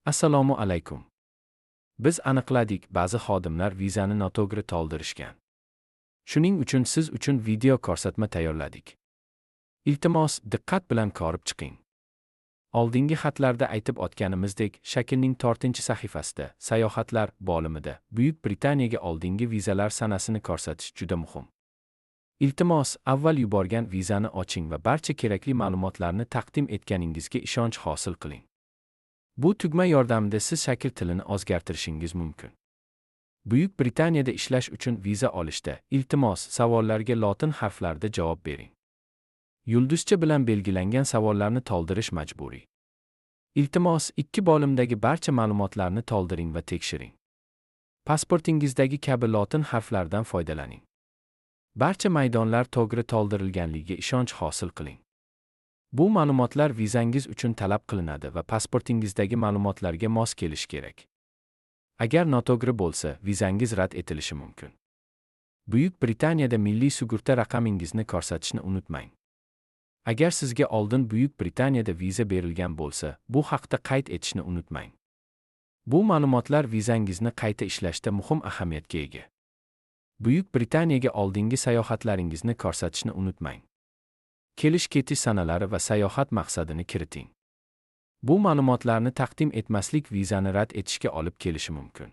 Assalomu alaykum. Biz aniqladik, ba'zi xodimlar vizani noto'g'ri to'ldirishgan. Shuning uchun siz uchun video ko'rsatma tayyorladik. Iltimos, diqqat bilan ko'rib chiqing. Oldingi xatlarda aytib o'tganimizdek, shaklning 4-sahifasida, sayohatlar bo'limida Buyuk Britaniyaga oldingi vizalar sanasini ko'rsatish juda muhim. Iltimos, avval yuborgan vizani oching va barcha kerakli ma'lumotlarni taqdim etganingizga ishonch hosil qiling. Bu tugma yordamida siz shakl tilini o'zgartirishingiz mumkin. Buyuk Britaniyada ishlash uchun viza olishda, iltimos, savollarga lotin harflarida javob bering. Yulduzcha bilan belgilangan savollarni to'ldirish majburiy. Iltimos, 2 bo'limdagi barcha ma'lumotlarni to'ldiring va tekshiring. Pasportingizdagi kabi lotin harflardan foydalaning. Barcha maydonlar to'g'ri to'ldirilganligiga ishonch hosil qiling. Bu ma'lumotlar vizangiz uchun talab qilinadi va pasportingizdagi ma'lumotlarga mos kelishi kerak. Agar noto'g'ri bo'lsa, vizangiz rad etilishi mumkin. Buyuk Britaniyada milliy sug'urta raqamingizni ko'rsatishni unutmang. Agar sizga oldin Buyuk Britaniyada viza berilgan bo'lsa, bu haqda qayd etishni unutmang. Bu ma'lumotlar vizangizni qayta ishlashda muhim ahamiyatga ega. Buyuk Britaniyaga oldingi sayohatlaringizni ko'rsatishni unutmang. Kelish-ketish sanalari va sayohat maqsadini kiriting. Bu ma'lumotlarni taqdim etmaslik vizani rad etishga olib kelishi mumkin.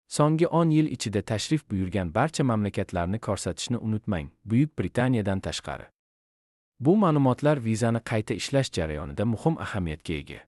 So'nggi 10 yil ichida tashrif buyurgan barcha mamlakatlarni ko'rsatishni unutmang, Buyuk Britaniyadan tashqari. Bu ma'lumotlar vizani qayta ishlash jarayonida muhim ahamiyatga ega.